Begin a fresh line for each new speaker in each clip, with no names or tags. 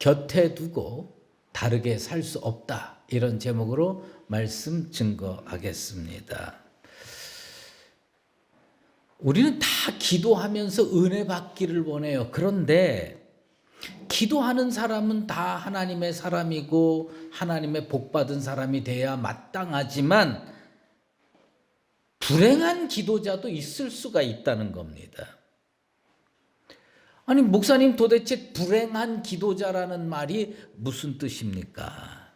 곁에 두고 다르게 살 수 없다. 이런 제목으로 말씀 증거하겠습니다. 우리는 다 기도하면서 은혜 받기를 원해요. 그런데 기도하는 사람은 다 하나님의 사람이고 하나님의 복 받은 사람이 돼야 마땅하지만 불행한 기도자도 있을 수가 있다는 겁니다. 아니, 목사님, 도대체 불행한 기도자라는 말이 무슨 뜻입니까?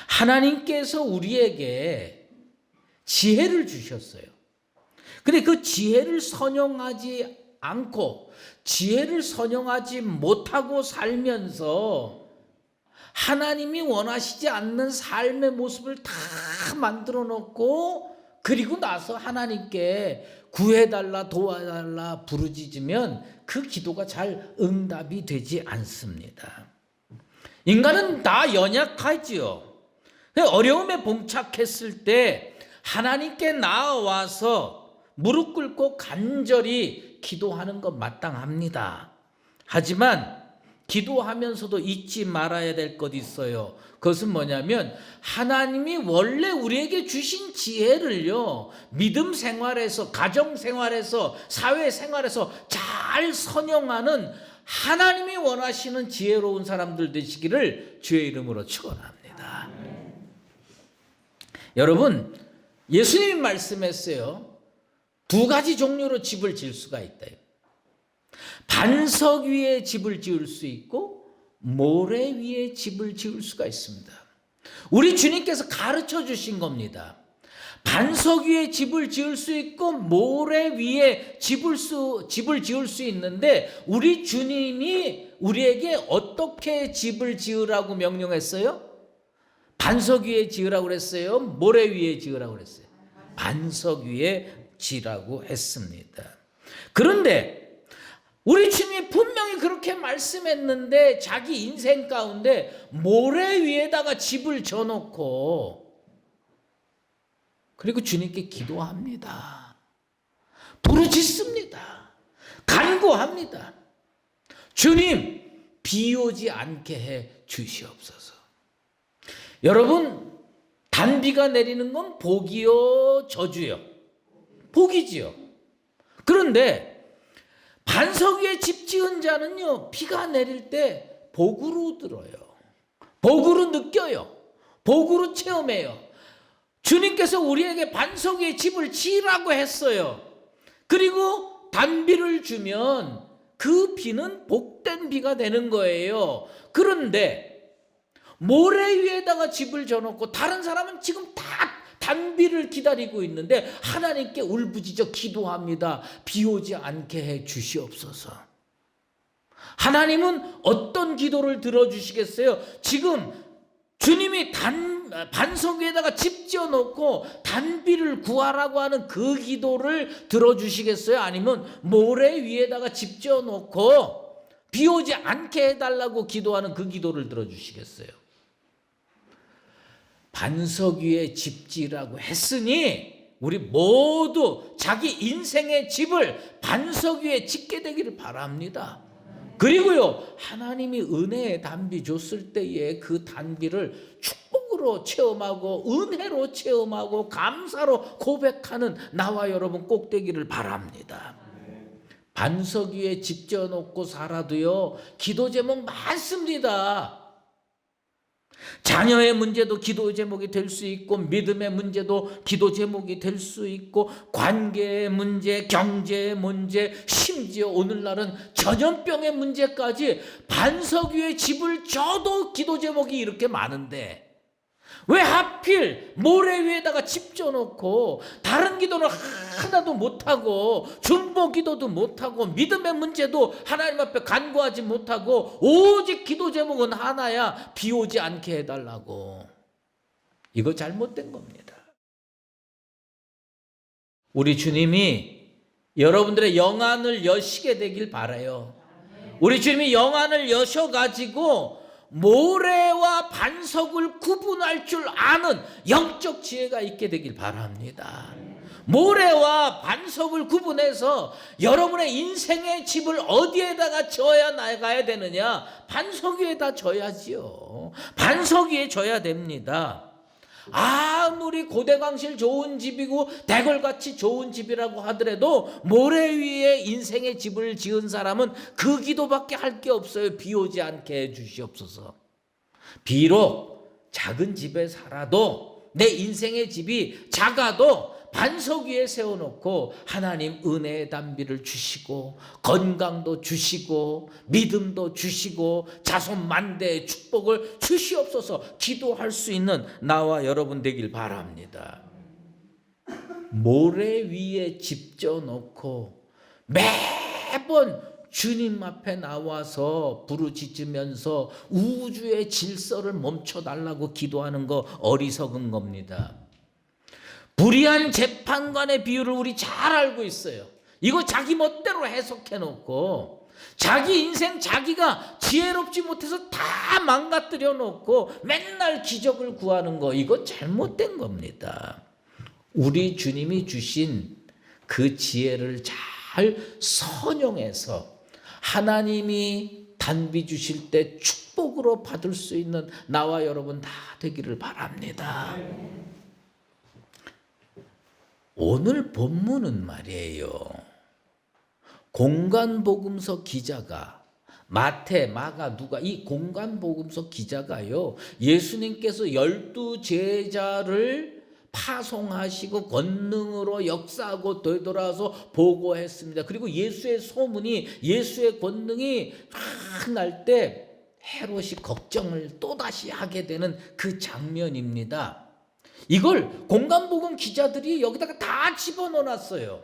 하나님께서 우리에게 지혜를 주셨어요. 근데 그 지혜를 선용하지 않고 지혜를 선용하지 못하고 살면서 하나님이 원하시지 않는 삶의 모습을 다 만들어 놓고 그리고 나서 하나님께 구해달라 도와달라 부르짖으면 그 기도가 잘 응답이 되지 않습니다. 인간은 다 연약하지요. 어려움에 봉착했을 때 하나님께 나아와서 무릎 꿇고 간절히 기도하는 것 마땅합니다. 하지만 기도하면서도 잊지 말아야 될 것 있어요. 그것은 뭐냐면 하나님이 원래 우리에게 주신 지혜를요, 믿음 생활에서, 가정 생활에서, 사회 생활에서 잘 선용하는 하나님이 원하시는 지혜로운 사람들 되시기를 주의 이름으로 축원합니다. 여러분, 예수님이 말씀했어요. 두 가지 종류로 집을 지을 수가 있다. 반석 위에 집을 지을 수 있고 모래 위에 집을 지을 수가 있습니다. 우리 주님께서 가르쳐 주신 겁니다. 반석 위에 집을 지을 수 있고 모래 위에 집을 지을 수 있는데 우리 주님이 우리에게 어떻게 집을 지으라고 명령했어요? 반석 위에 지으라고 그랬어요? 모래 위에 지으라고 그랬어요? 반석 위에 지으라고 했습니다. 그런데 우리 주님이 분명히 그렇게 말씀했는데 자기 인생 가운데 모래 위에다가 집을 져놓고 그리고 주님께 기도합니다. 부르짖습니다. 간구합니다. 주님, 비 오지 않게 해 주시옵소서. 여러분, 단비가 내리는 건 복이요 저주요? 복이지요. 그런데 반석 위에 집 지은 자는요, 비가 내릴 때 복으로 들어요. 복으로 느껴요. 복으로 체험해요. 주님께서 우리에게 반석 위에 집을 지으라고 했어요. 그리고 단비를 주면 그 비는 복된 비가 되는 거예요. 그런데 모래 위에다가 집을 져놓고 다른 사람은 지금 다 단비를 기다리고 있는데 하나님께 울부짖어 기도합니다. 비 오지 않게 해 주시옵소서. 하나님은 어떤 기도를 들어주시겠어요? 지금 주님이 반석 위에다가 집 지어놓고 단비를 구하라고 하는 그 기도를 들어주시겠어요? 아니면 모래 위에다가 집 지어놓고 비 오지 않게 해달라고 기도하는 그 기도를 들어주시겠어요? 반석 위에 집 지으라고 했으니 우리 모두 자기 인생의 집을 반석 위에 짓게 되기를 바랍니다. 그리고요, 하나님이 은혜의 단비 줬을 때에 그 단비를 축복으로 체험하고 은혜로 체험하고 감사로 고백하는 나와 여러분 꼭 되기를 바랍니다. 반석 위에 집 지어놓고 살아도요, 기도 제목 많습니다. 자녀의 문제도 기도 제목이 될 수 있고 믿음의 문제도 기도 제목이 될 수 있고 관계의 문제, 경제의 문제, 심지어 오늘날은 전염병의 문제까지 반석 위에 집을 져도 기도 제목이 이렇게 많은데 왜 하필 모래 위에다가 집 져놓고 다른 기도는 하나도 못하고 중보 기도도 못하고 믿음의 문제도 하나님 앞에 간구하지 못하고 오직 기도 제목은 하나야, 비 오지 않게 해달라고. 이거 잘못된 겁니다. 우리 주님이 여러분들의 영안을 여시게 되길 바라요. 우리 주님이 영안을 여셔가지고 모래와 반석을 구분할 줄 아는 영적 지혜가 있게 되길 바랍니다. 모래와 반석을 구분해서 여러분의 인생의 집을 어디에다가 지어야 나가야 되느냐? 반석 위에다 져야지요. 반석 위에 져야 됩니다. 아무리 고대광실 좋은 집이고 대궐같이 좋은 집이라고 하더라도 모래 위에 인생의 집을 지은 사람은 그 기도밖에 할 게 없어요. 비 오지 않게 해 주시옵소서. 비록 작은 집에 살아도 내 인생의 집이 작아도 반석 위에 세워놓고 하나님 은혜의 단비를 주시고 건강도 주시고 믿음도 주시고 자손 만대의 축복을 주시옵소서 기도할 수 있는 나와 여러분 되길 바랍니다. 모래 위에 집 져놓고 매번 주님 앞에 나와서 부르짖으면서 우주의 질서를 멈춰달라고 기도하는 거 어리석은 겁니다. 불의한 재판관의 비유를 우리 잘 알고 있어요. 이거 자기 멋대로 해석해 놓고 자기 인생 자기가 지혜롭지 못해서 다 망가뜨려 놓고 맨날 기적을 구하는 거 이거 잘못된 겁니다. 우리 주님이 주신 그 지혜를 잘 선용해서 하나님이 단비 주실 때 축복으로 받을 수 있는 나와 여러분 다 되기를 바랍니다. 오늘 본문은 말이에요. 공간복음서 기자가 마태, 마가, 누가 이 공간복음서 기자가요. 예수님께서 12제자를 파송하시고 권능으로 역사하고 되돌아서 보고했습니다. 그리고 예수의 소문이 예수의 권능이 확 날 때 헤롯이 걱정을 또다시 하게 되는 그 장면입니다. 이걸 공간복음 기자들이 여기다가 다 집어넣어놨어요.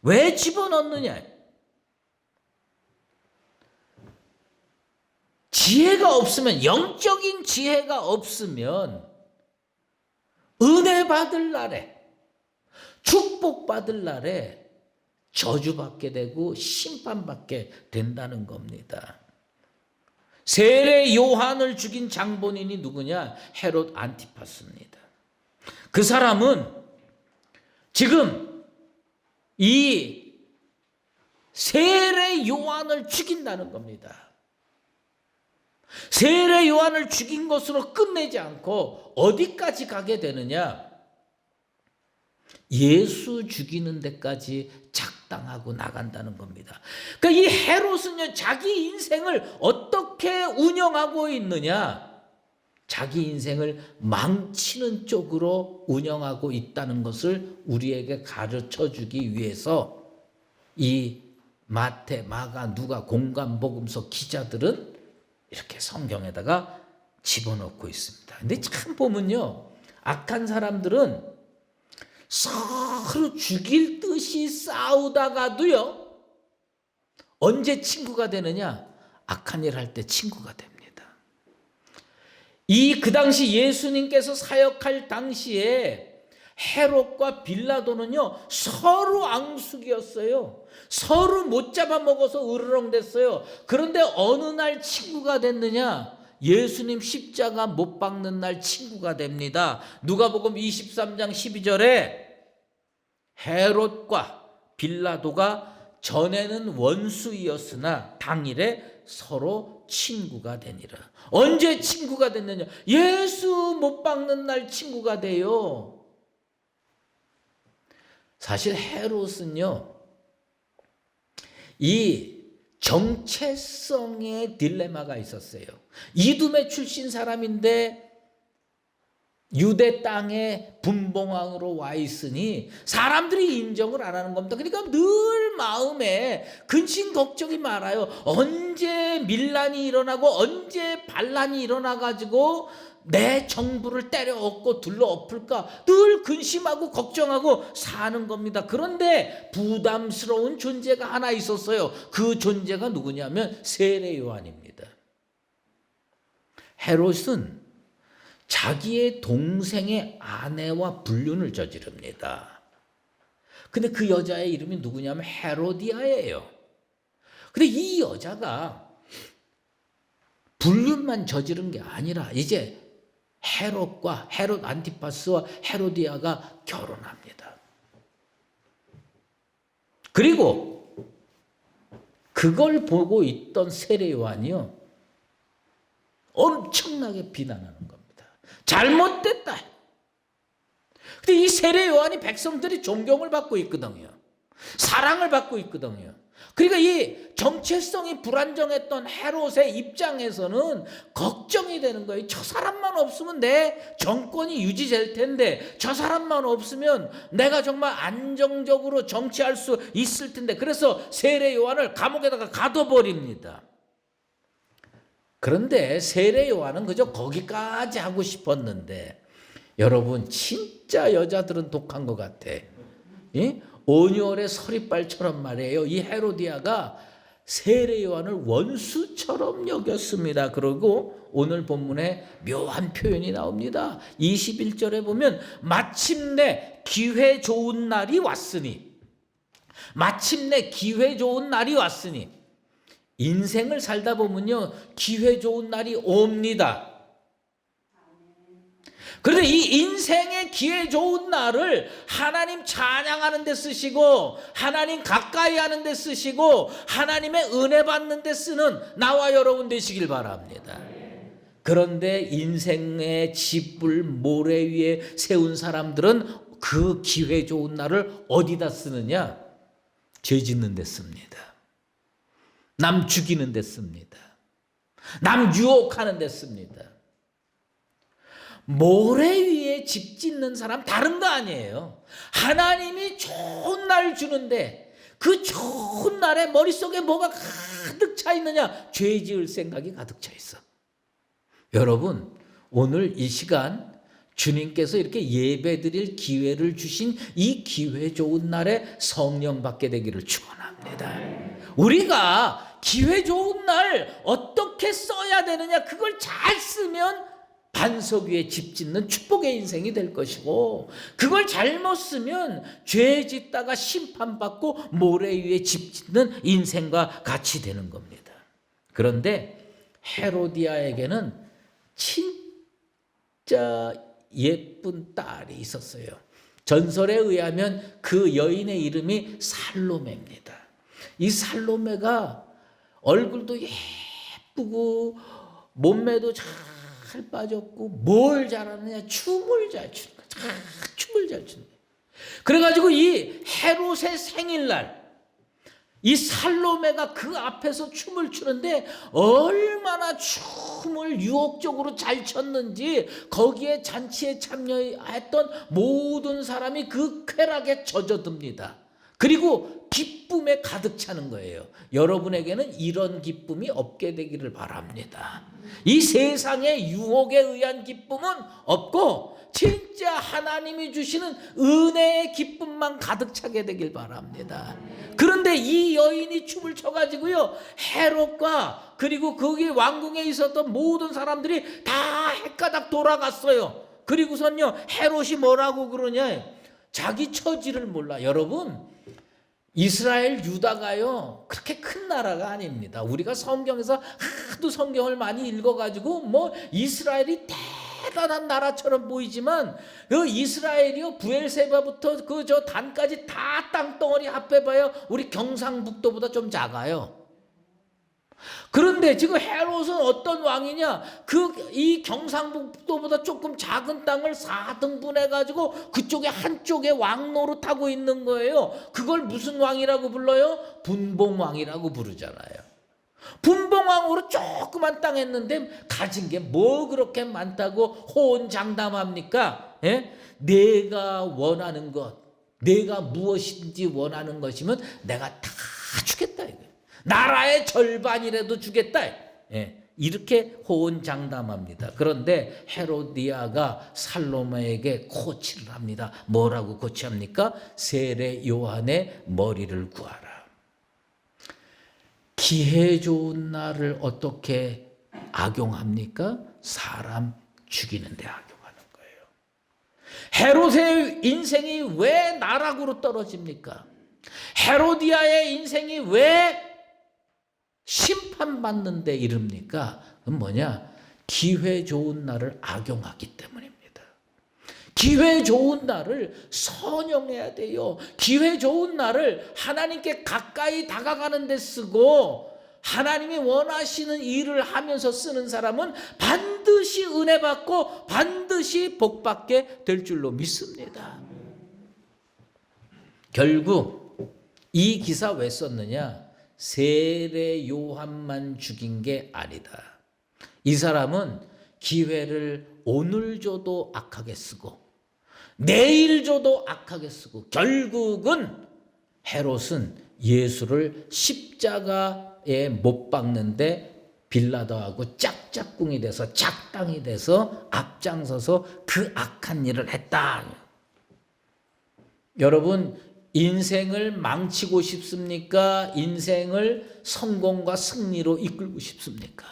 왜 집어넣느냐? 지혜가 없으면, 영적인 지혜가 없으면 은혜 받을 날에, 축복 받을 날에 저주받게 되고 심판받게 된다는 겁니다. 세례 요한을 죽인 장본인이 누구냐? 헤롯 안티파스입니다. 그 사람은 지금 이 세례 요한을 죽인다는 겁니다. 세례 요한을 죽인 것으로 끝내지 않고 어디까지 가게 되느냐? 예수 죽이는 데까지 작당하고 나간다는 겁니다. 그러니까 이 헤롯은요, 자기 인생을 어떻게 운영하고 있느냐? 자기 인생을 망치는 쪽으로 운영하고 있다는 것을 우리에게 가르쳐 주기 위해서 이 마태, 마가, 누가 공간복음서 기자들은 이렇게 성경에다가 집어넣고 있습니다. 근데 참 보면요, 악한 사람들은 서로 죽일 듯이 싸우다가도요, 언제 친구가 되느냐? 악한 일 할 때 친구가 됩니다. 그 당시 예수님께서 사역할 당시에 헤롯과 빌라도는요, 서로 앙숙이었어요. 서로 못 잡아먹어서 으르렁댔어요. 그런데 어느 날 친구가 됐느냐? 예수님 십자가 못 박는 날 친구가 됩니다. 누가복음 23장 12절에 헤롯과 빌라도가 전에는 원수이었으나 당일에 서로 친구가 되니라. 언제 친구가 됐느냐? 예수 못 박는 날 친구가 돼요. 사실 헤롯은요, 이 정체성의 딜레마가 있었어요. 이두메 출신 사람인데 유대 땅에 분봉왕으로 와 있으니 사람들이 인정을 안 하는 겁니다. 그러니까 늘 마음에 근심 걱정이 많아요. 언제 밀란이 일어나고 언제 반란이 일어나가지고 내 정부를 때려 엎고 둘러 엎을까 늘 근심하고 걱정하고 사는 겁니다. 그런데 부담스러운 존재가 하나 있었어요. 그 존재가 누구냐면 세례 요한입니다. 헤롯은 자기의 동생의 아내와 불륜을 저지릅니다. 근데 그 여자의 이름이 누구냐면 헤로디아예요. 근데 이 여자가 불륜만 저지른 게 아니라 이제 헤롯 안티파스와 헤로디아가 결혼합니다. 그리고 그걸 보고 있던 세례 요한이요, 엄청나게 비난하는 겁니다. 잘못됐다. 근데 이 세례 요한이 백성들이 존경을 받고 있거든요. 사랑을 받고 있거든요. 그러니까 이 정체성이 불안정했던 헤롯의 입장에서는 걱정이 되는 거예요. 저 사람만 없으면 내 정권이 유지될 텐데, 저 사람만 없으면 내가 정말 안정적으로 정치할 수 있을 텐데, 그래서 세례 요한을 감옥에다가 가둬버립니다. 그런데 세례 요한은 그저 거기까지 하고 싶었는데, 여러분 진짜 여자들은 독한 것 같아. 예? 온유월의 서리빨처럼 말이에요. 이 헤로디아가 세례 요한을 원수처럼 여겼습니다. 그리고 오늘 본문에 묘한 표현이 나옵니다. 21절에 보면 마침내 기회 좋은 날이 왔으니, 마침내 기회 좋은 날이 왔으니, 인생을 살다 보면요, 기회 좋은 날이 옵니다. 그런데 이 인생의 기회 좋은 날을 하나님 찬양하는 데 쓰시고, 하나님 가까이 하는 데 쓰시고, 하나님의 은혜 받는 데 쓰는 나와 여러분 되시길 바랍니다. 그런데 인생의 집을 모래 위에 세운 사람들은 그 기회 좋은 날을 어디다 쓰느냐? 죄 짓는 데 씁니다. 남 죽이는 데 씁니다. 남 유혹하는 데 씁니다. 모래 위에 집 짓는 사람 다른 거 아니에요. 하나님이 좋은 날 주는데 그 좋은 날에 머릿속에 뭐가 가득 차 있느냐? 죄 지을 생각이 가득 차 있어. 여러분, 오늘 이 시간 주님께서 이렇게 예배드릴 기회를 주신 이 기회 좋은 날에 성령 받게 되기를 축원합니다. 우리가 기회 좋은 날 어떻게 써야 되느냐, 그걸 잘 쓰면 반석 위에 집 짓는 축복의 인생이 될 것이고, 그걸 잘못 쓰면 죄 짓다가 심판받고 모래 위에 집 짓는 인생과 같이 되는 겁니다. 그런데 헤로디아에게는 진짜 예쁜 딸이 있었어요. 전설에 의하면 그 여인의 이름이 살로메입니다. 이 살로메가 얼굴도 예쁘고 몸매도 잘 빠졌고, 뭘 잘하느냐? 춤을 잘 추는 거야. 춤을 잘 추는 거야. 그래가지고 이 헤롯의 생일날 이 살로메가 그 앞에서 춤을 추는데 얼마나 춤을 유혹적으로 잘 췄는지 거기에 잔치에 참여했던 모든 사람이 그 쾌락에 젖어듭니다. 그리고 기쁨에 가득 차는 거예요. 여러분에게는 이런 기쁨이 없게 되기를 바랍니다. 이 세상의 유혹에 의한 기쁨은 없고 진짜 하나님이 주시는 은혜의 기쁨만 가득 차게 되길 바랍니다. 그런데 이 여인이 춤을 춰가지고요, 헤롯과 그리고 거기 왕궁에 있었던 모든 사람들이 다 헷가닥 돌아갔어요. 그리고선요, 헤롯이 뭐라고 그러냐? 자기 처지를 몰라. 여러분, 이스라엘 유다가요 그렇게 큰 나라가 아닙니다. 우리가 성경에서 하도 성경을 많이 읽어가지고 뭐 이스라엘이 대단한 나라처럼 보이지만, 그 이스라엘이요 부엘세바부터 그 저 단까지 다 땅덩어리 합해봐야 우리 경상북도보다 좀 작아요. 그런데 지금 헤롯은 어떤 왕이냐? 이 경상북도보다 조금 작은 땅을 4등분해 가지고 그쪽에 한쪽에 왕 노릇하고 있는 거예요. 그걸 무슨 왕이라고 불러요? 분봉왕이라고 부르잖아요. 분봉왕으로 조그만 땅 했는데 가진 게 뭐 그렇게 많다고 호언장담합니까? 예? 내가 원하는 것, 내가 무엇인지 원하는 것이면 내가 다 주겠다 이거예요. 나라의 절반이라도 주겠다. 예, 이렇게 호언장담합니다. 그런데 헤로디아가 살로메에게 코치를 합니다. 뭐라고 코치합니까? 세례 요한의 머리를 구하라. 기회 좋은 날을 어떻게 악용합니까? 사람 죽이는 데 악용하는 거예요. 헤롯의 인생이 왜 나락으로 떨어집니까? 헤로디아의 인생이 왜 심판받는 데 이릅니까? 그건 뭐냐? 기회 좋은 날을 악용하기 때문입니다. 기회 좋은 날을 선용해야 돼요. 기회 좋은 날을 하나님께 가까이 다가가는 데 쓰고 하나님이 원하시는 일을 하면서 쓰는 사람은 반드시 은혜 받고 반드시 복 받게 될 줄로 믿습니다. 결국 이 기사 왜 썼느냐? 세례 요한만 죽인 게 아니다. 이 사람은 기회를 오늘 줘도 악하게 쓰고 내일 줘도 악하게 쓰고 결국은 헤롯은 예수를 십자가에 못 박는데 빌라도하고 짝짝꿍이 돼서 작당이 돼서 앞장서서 그 악한 일을 했다. 여러분, 인생을 망치고 싶습니까? 인생을 성공과 승리로 이끌고 싶습니까?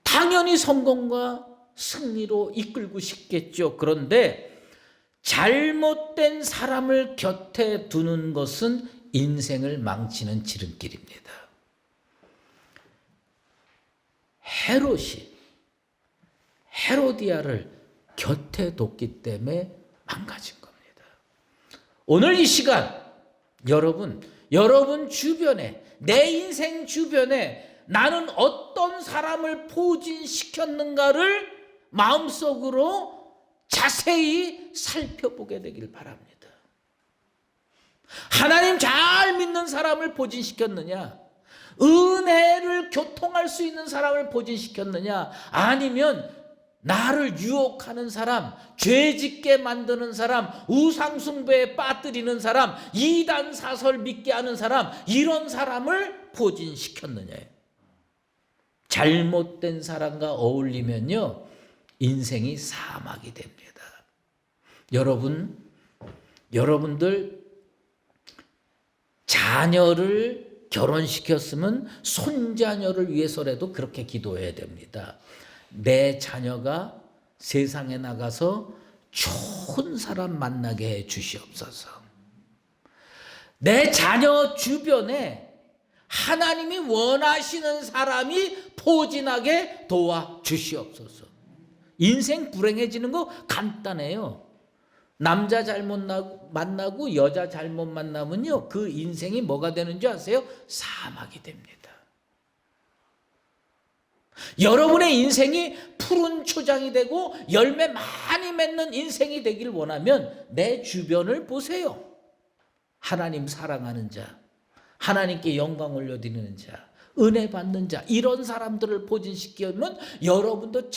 당연히 성공과 승리로 이끌고 싶겠죠. 그런데 잘못된 사람을 곁에 두는 것은 인생을 망치는 지름길입니다. 헤로디아를 곁에 뒀기 때문에 망가진 겁니다. 오늘 이 시간 여러분 주변에, 내 인생 주변에 나는 어떤 사람을 포진시켰는가를 마음속으로 자세히 살펴보게 되길 바랍니다. 하나님 잘 믿는 사람을 포진시켰느냐? 은혜를 교통할 수 있는 사람을 포진시켰느냐? 아니면 나를 유혹하는 사람, 죄짓게 만드는 사람, 우상숭배에 빠뜨리는 사람, 이단 사설 믿게 하는 사람, 이런 사람을 포진시켰느냐요. 잘못된 사람과 어울리면요, 인생이 사막이 됩니다. 여러분들 자녀를 결혼시켰으면 손자녀를 위해서라도 그렇게 기도해야 됩니다. 내 자녀가 세상에 나가서 좋은 사람 만나게 해 주시옵소서. 내 자녀 주변에 하나님이 원하시는 사람이 포진하게 도와 주시옵소서. 인생 불행해지는 거 간단해요. 남자 잘못 만나고 여자 잘못 만나면요, 그 인생이 뭐가 되는 줄 아세요? 사막이 됩니다. 여러분의 인생이 푸른 초장이 되고 열매 많이 맺는 인생이 되길 원하면 내 주변을 보세요. 하나님 사랑하는 자, 하나님께 영광 올려드리는 자, 은혜 받는 자, 이런 사람들을 포진시키면 여러분도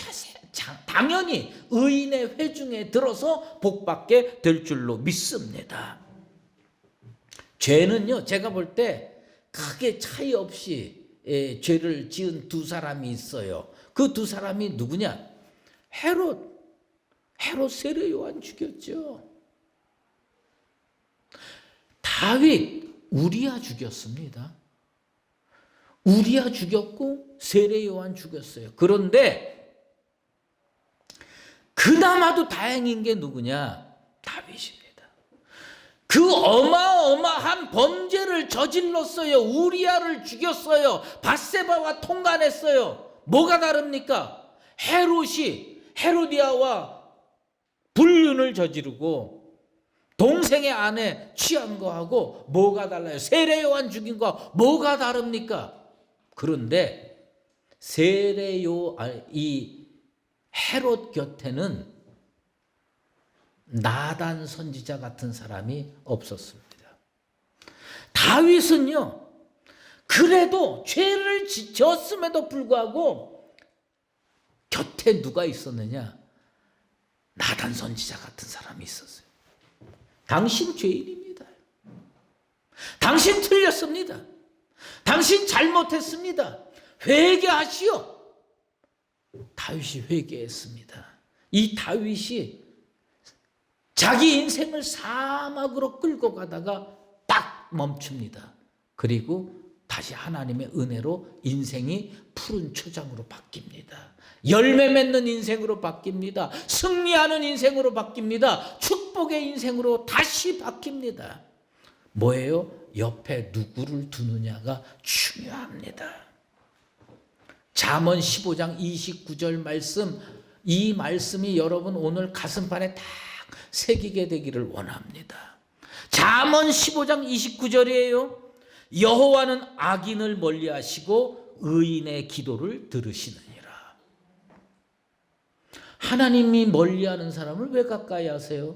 당연히 의인의 회중에 들어서 복받게 될 줄로 믿습니다. 죄는요, 제가 볼 때 크게 차이 없이 죄를 지은 두 사람이 있어요. 그 두 사람이 누구냐? 헤롯 세례 요한 죽였죠. 다윗 우리야 죽였습니다. 우리야 죽였고 세례 요한 죽였어요. 그런데 그나마도 다행인 게 누구냐? 다윗입니다. 그 어마어마한 범죄를 저질렀어요. 우리아를 죽였어요. 밧세바와 통간했어요. 뭐가 다릅니까? 헤로디아와 불륜을 저지르고 동생의 아내 취한 거하고 뭐가 달라요? 세례 요한 죽인 거 뭐가 다릅니까? 그런데 이 헤롯 곁에는 나단 선지자 같은 사람이 없었습니다. 다윗은요, 그래도 죄를 지었음에도 불구하고 곁에 누가 있었느냐? 나단 선지자 같은 사람이 있었어요. 당신 죄인입니다. 당신 틀렸습니다. 당신 잘못했습니다. 회개하시오. 다윗이 회개했습니다. 이 다윗이 자기 인생을 사막으로 끌고 가다가 딱 멈춥니다. 그리고 다시 하나님의 은혜로 인생이 푸른 초장으로 바뀝니다. 열매 맺는 인생으로 바뀝니다. 승리하는 인생으로 바뀝니다. 축복의 인생으로 다시 바뀝니다. 뭐예요? 옆에 누구를 두느냐가 중요합니다. 잠언 15장 29절 말씀, 이 말씀이 여러분 오늘 가슴판에 딱 새기게 되기를 원합니다. 잠언 15장 29절이에요. 여호와는 악인을 멀리하시고 의인의 기도를 들으시느니라. 하나님이 멀리하는 사람을 왜 가까이 하세요?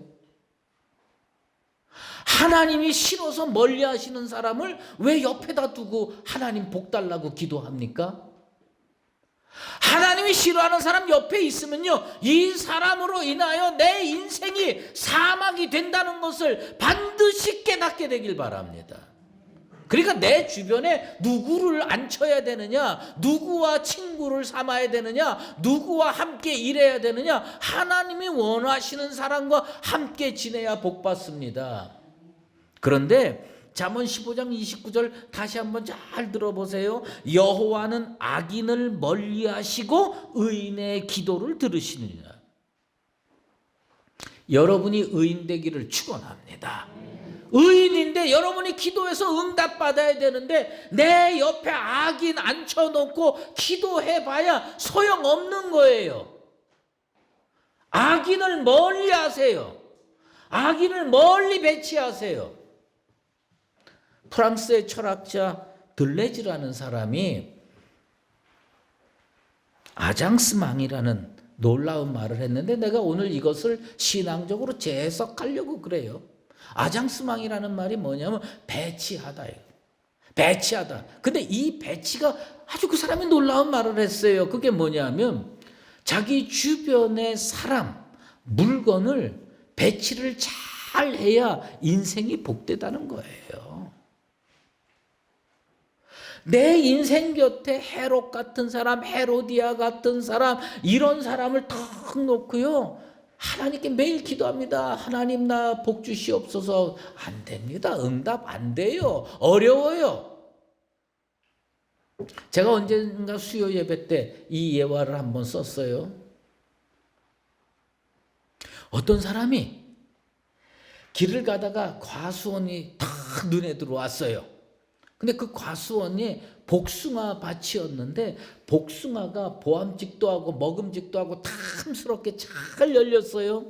하나님이 싫어서 멀리하시는 사람을 왜 옆에다 두고 하나님 복 달라고 기도합니까? 하나님이 싫어하는 사람 옆에 있으면요, 이 사람으로 인하여 내 인생이 사막이 된다는 것을 반드시 깨닫게 되길 바랍니다. 그러니까 내 주변에 누구를 앉혀야 되느냐, 누구와 친구를 삼아야 되느냐, 누구와 함께 일해야 되느냐, 하나님이 원하시는 사람과 함께 지내야 복 받습니다. 그런데 잠언 15장 29절 다시 한번 잘 들어보세요. 여호와는 악인을 멀리하시고 의인의 기도를 들으시느니라. 여러분이 의인 되기를 축원합니다. 의인인데 여러분이 기도해서 응답받아야 되는데 내 옆에 악인 앉혀놓고 기도해봐야 소용없는 거예요. 악인을 멀리 하세요. 악인을 멀리 배치하세요. 프랑스의 철학자 들레즈라는 사람이 아장스망이라는 놀라운 말을 했는데 내가 오늘 이것을 신앙적으로 재해석하려고 그래요. 아장스망이라는 말이 뭐냐면 배치하다예요. 배치하다. 근데 이 배치가 아주 그 사람이 놀라운 말을 했어요. 그게 뭐냐면 자기 주변의 사람, 물건을 배치를 잘 해야 인생이 복되다는 거예요. 내 인생 곁에 헤롯 같은 사람, 헤로디아 같은 사람, 이런 사람을 탁 놓고요, 하나님께 매일 기도합니다. 하나님 나 복 주시옵소서. 안 됩니다. 응답 안 돼요. 어려워요. 제가 언젠가 수요 예배 때 이 예화를 한번 썼어요. 어떤 사람이 길을 가다가 과수원이 탁 눈에 들어왔어요. 근데 그 과수원이 복숭아 밭이었는데 복숭아가 보암직도 하고 먹음직도 하고 탐스럽게 잘 열렸어요.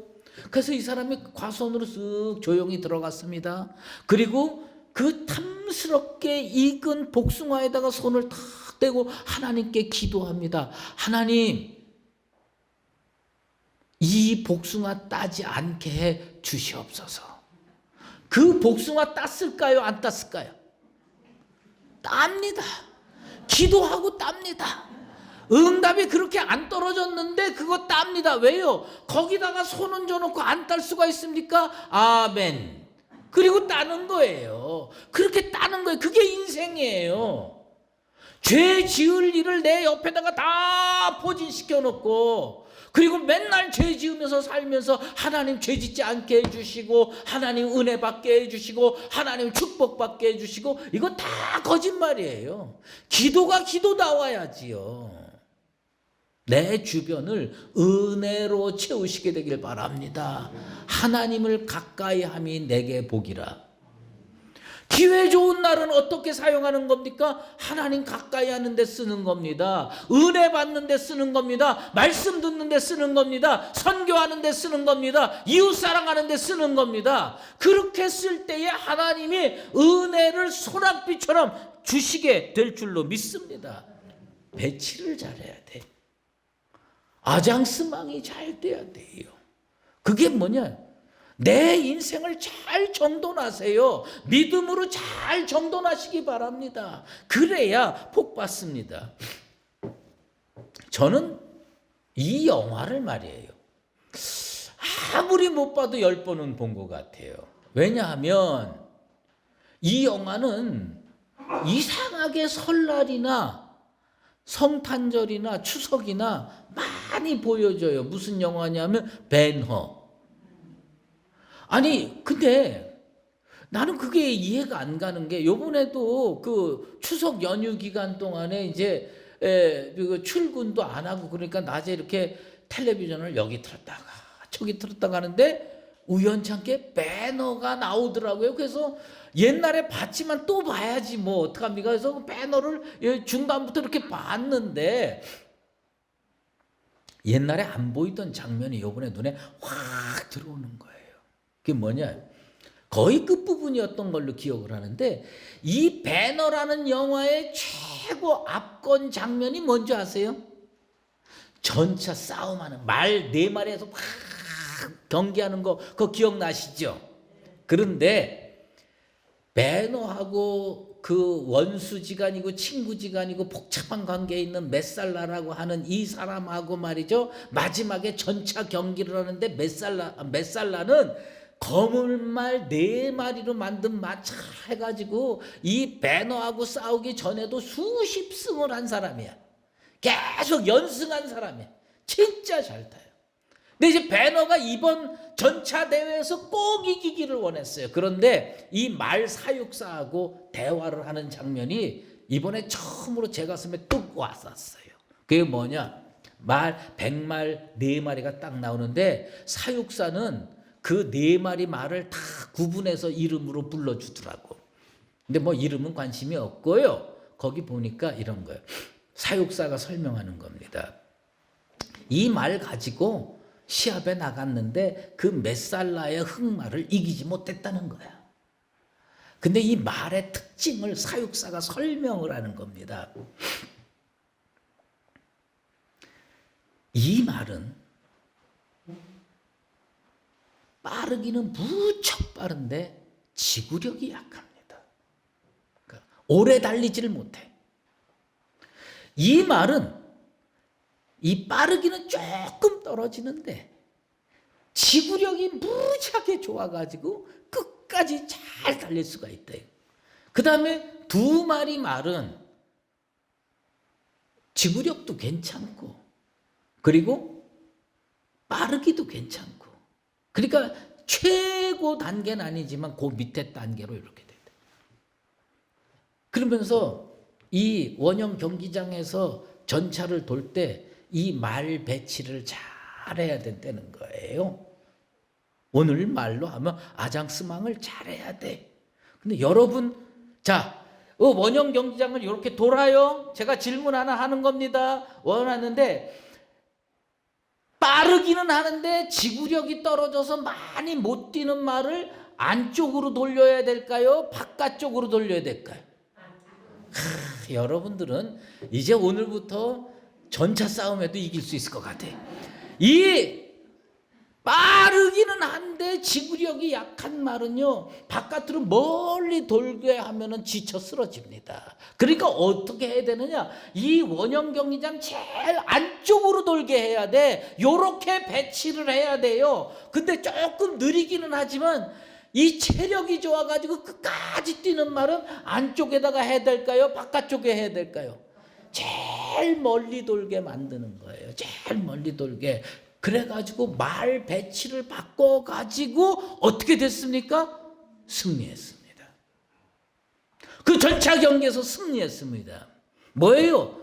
그래서 이 사람이 과수원으로 쓱 조용히 들어갔습니다. 그리고 그 탐스럽게 익은 복숭아에다가 손을 탁 대고 하나님께 기도합니다. 하나님, 이 복숭아 따지 않게 해 주시옵소서. 그 복숭아 땄을까요? 안 땄을까요? 땁니다. 기도하고 땁니다. 응답이 그렇게 안 떨어졌는데 그거 땁니다. 왜요? 거기다가 손 얹어놓고 안 딸 수가 있습니까? 아멘. 그리고 따는 거예요. 그렇게 따는 거예요. 그게 인생이에요. 죄 지을 일을 내 옆에다가 다 포진시켜 놓고 그리고 맨날 죄 지으면서 살면서 하나님 죄 짓지 않게 해주시고 하나님 은혜 받게 해주시고 하나님 축복 받게 해주시고 이거 다 거짓말이에요. 기도가 기도다워야지요. 내 주변을 은혜로 채우시게 되길 바랍니다. 하나님을 가까이 함이 내게 복이라. 기회 좋은 날은 어떻게 사용하는 겁니까? 하나님 가까이 하는 데 쓰는 겁니다. 은혜 받는 데 쓰는 겁니다. 말씀 듣는 데 쓰는 겁니다. 선교하는 데 쓰는 겁니다. 이웃 사랑하는 데 쓰는 겁니다. 그렇게 쓸 때에 하나님이 은혜를 소낙비처럼 주시게 될 줄로 믿습니다. 배치를 잘해야 돼. 아장스망이 잘 돼야 돼요. 그게 뭐냐? 내 인생을 잘 정돈하세요. 믿음으로 잘 정돈하시기 바랍니다. 그래야 복 받습니다. 저는 이 영화를 말이에요, 아무리 못 봐도 10번은 본 것 같아요. 왜냐하면 이 영화는 이상하게 설날이나 성탄절이나 추석이나 많이 보여줘요. 무슨 영화냐면 벤허. 아니 근데 나는 그게 이해가 안 가는 게 요번에도 그 추석 연휴 기간 동안에 이제 출근도 안 하고 그러니까 낮에 이렇게 텔레비전을 여기 틀었다가 저기 틀었다가 하는데 우연찮게 배너가 나오더라고요. 그래서 옛날에 봤지만 또 봐야지 뭐 어떡합니까? 그래서 그 배너를 중간부터 이렇게 봤는데 옛날에 안 보이던 장면이 이번에 눈에 확 들어오는 거예요. 그게 뭐냐? 거의 끝부분이었던 걸로 기억을 하는데 이 배너라는 영화의 최고 압권 장면이 뭔지 아세요? 전차 싸움하는 말 4마리에서 막 경기하는 거 그거 기억나시죠? 그런데 배너하고 그 원수지간이고 친구지간이고 복잡한 관계에 있는 메살라라고 하는 이 사람하고 말이죠. 마지막에 전차 경기를 하는데 메살라는 검은 말 4마리로 만든 마차를 해가지고 이 배너하고 싸우기 전에도 수십 승을 한 사람이야. 계속 연승한 사람이야. 진짜 잘 타요. 근데 이제 배너가 이번 전차 대회에서 꼭 이기기를 원했어요. 그런데 이 말 사육사하고 대화를 하는 장면이 이번에 처음으로 제 가슴에 뚝 왔었어요. 그게 뭐냐? 100말 4마리가 딱 나오는데 사육사는 그 4마리 말을 다 구분해서 이름으로 불러주더라고. 근데 뭐 이름은 관심이 없고요. 거기 보니까 이런 거예요. 사육사가 설명하는 겁니다. 이 말 가지고 시합에 나갔는데 그 메살라의 흑말을 이기지 못했다는 거야. 근데 이 말의 특징을 사육사가 설명을 하는 겁니다. 이 말은 빠르기는 무척 빠른데 지구력이 약합니다. 그러니까 오래 달리지를 못해. 이 말은 이 빠르기는 조금 떨어지는데 지구력이 무지하게 좋아가지고 끝까지 잘 달릴 수가 있다. 그 다음에 2마리 말은 지구력도 괜찮고 그리고 빠르기도 괜찮고 그러니까 최고 단계는 아니지만 그 밑에 단계로 이렇게 된다. 그러면서 이 원형 경기장에서 전차를 돌 때 이 말 배치를 잘해야 된다는 거예요. 오늘 말로 하면 아장스망을 잘해야 돼. 근데 여러분, 자, 원형 경기장을 이렇게 돌아요. 제가 질문 하나 하는 겁니다. 원하는데 빠르기는 하는데 지구력이 떨어져서 많이 못 뛰는 말을 안쪽으로 돌려야 될까요? 바깥쪽으로 돌려야 될까요? 여러분들은 이제 오늘부터 전차 싸움에도 이길 수 있을 것 같아. 이 빠르기는 한데 지구력이 약한 말은요, 바깥으로 멀리 돌게 하면은 지쳐 쓰러집니다. 그러니까 어떻게 해야 되느냐? 이 원형 경기장 제일 안쪽으로 돌게 해야 돼. 요렇게 배치를 해야 돼요. 근데 조금 느리기는 하지만 이 체력이 좋아가지고 끝까지 뛰는 말은 안쪽에다가 해야 될까요? 바깥쪽에 해야 될까요? 제일 멀리 돌게 만드는 거예요. 제일 멀리 돌게. 그래가지고 말 배치를 바꿔가지고 어떻게 됐습니까? 승리했습니다. 그 전차 경기에서 승리했습니다. 뭐예요?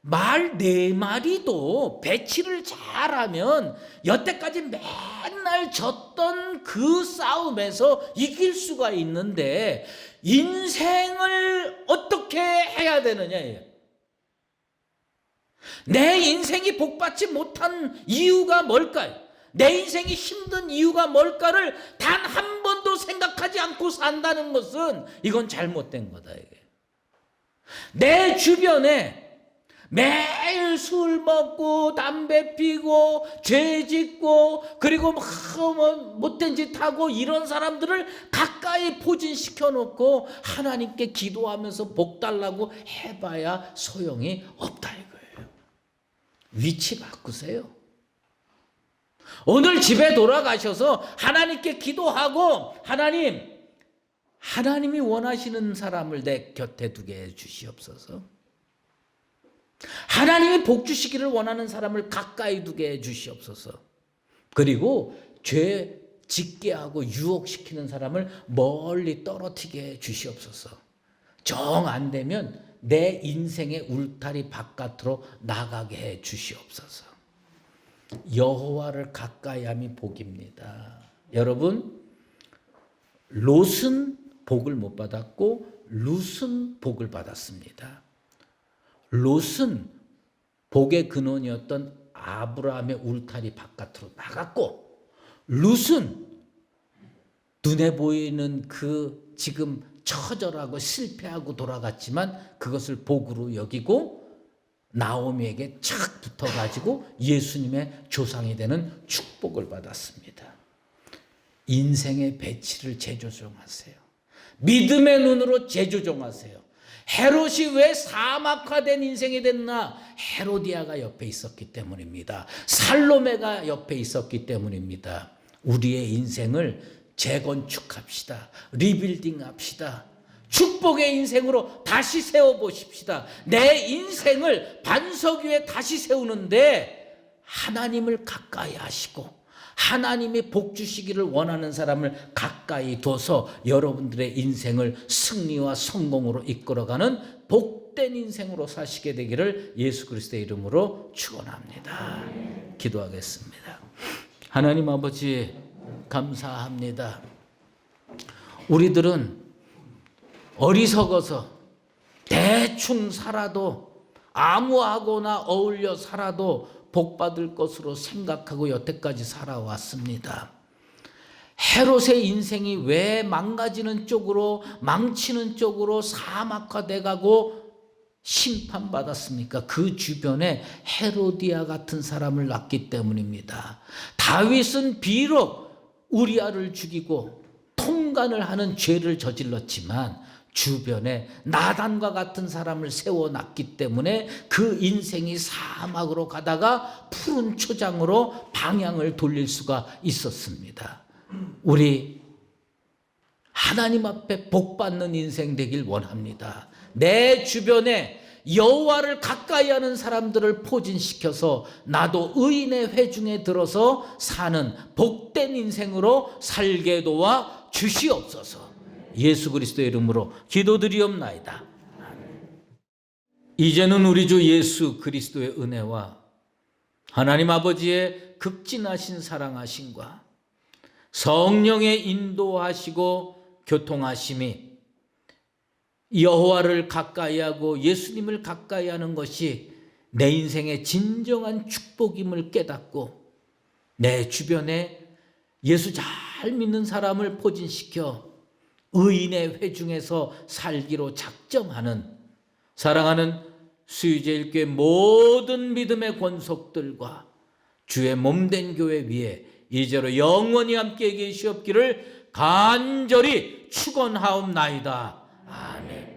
말 4마리도 배치를 잘하면 여태까지 맨날 졌던 그 싸움에서 이길 수가 있는데 인생을 어떻게 해야 되느냐예요. 내 인생이 복받지 못한 이유가 뭘까요? 내 인생이 힘든 이유가 뭘까를 단 한 번도 생각하지 않고 산다는 것은 이건 잘못된 거다. 이게. 내 주변에 매일 술 먹고 담배 피고 죄 짓고 그리고 못된 짓 하고 이런 사람들을 가까이 포진시켜 놓고 하나님께 기도하면서 복 달라고 해봐야 소용이 없다 이거예요. 위치 바꾸세요. 오늘 집에 돌아가셔서 하나님께 기도하고 하나님이 원하시는 사람을 내 곁에 두게 해 주시옵소서. 하나님이 복 주시기를 원하는 사람을 가까이 두게 해 주시옵소서. 그리고 죄 짓게 하고 유혹시키는 사람을 멀리 떨어뜨리게 해 주시옵소서. 정 안 되면 내 인생의 울타리 바깥으로 나가게 해 주시옵소서. 여호와를 가까이함이 복입니다. 여러분, 롯은 복을 못 받았고 룻은 복을 받았습니다. 롯은 복의 근원이었던 아브라함의 울타리 바깥으로 나갔고, 룻은 눈에 보이는 그 지금 처절하고 실패하고 돌아갔지만 그것을 복으로 여기고 나오미에게 착 붙어가지고 예수님의 조상이 되는 축복을 받았습니다. 인생의 배치를 재조정하세요. 믿음의 눈으로 재조정하세요. 헤롯이 왜 사막화된 인생이 됐나? 헤로디아가 옆에 있었기 때문입니다. 살로메가 옆에 있었기 때문입니다. 우리의 인생을 재건축합시다. 리빌딩 합시다. 축복의 인생으로 다시 세워보십시다. 내 인생을 반석 위에 다시 세우는데 하나님을 가까이 하시고 하나님이 복 주시기를 원하는 사람을 가까이 둬서 여러분들의 인생을 승리와 성공으로 이끌어가는 복된 인생으로 사시게 되기를 예수 그리스도의 이름으로 축원합니다. 기도하겠습니다. 하나님 아버지 감사합니다. 우리들은 어리석어서 대충 살아도 아무하고나 어울려 살아도 복받을 것으로 생각하고 여태까지 살아왔습니다. 헤롯의 인생이 왜 망가지는 쪽으로 망치는 쪽으로 사막화돼 가고 심판받았습니까? 그 주변에 헤로디아 같은 사람을 낳기 때문입니다. 다윗은 비록 우리아를 죽이고 통간을 하는 죄를 저질렀지만 주변에 나단과 같은 사람을 세워놨기 때문에 그 인생이 사막으로 가다가 푸른 초장으로 방향을 돌릴 수가 있었습니다. 우리 하나님 앞에 복받는 인생 되길 원합니다. 내 주변에 여호와를 가까이 하는 사람들을 포진시켜서 나도 의인의 회중에 들어서 사는 복된 인생으로 살게 도와 주시옵소서. 예수 그리스도의 이름으로 기도드리옵나이다. 이제는 우리 주 예수 그리스도의 은혜와 하나님 아버지의 극진하신 사랑하심과 성령의 인도하시고 교통하심이 여호와를 가까이하고 예수님을 가까이하는 것이 내 인생의 진정한 축복임을 깨닫고 내 주변에 예수 잘 믿는 사람을 포진시켜 의인의 회중에서 살기로 작정하는 사랑하는 수유제일교회 모든 믿음의 권속들과 주의 몸된 교회 위에 이제로 영원히 함께 계시옵기를 간절히 축원하옵나이다. 아멘.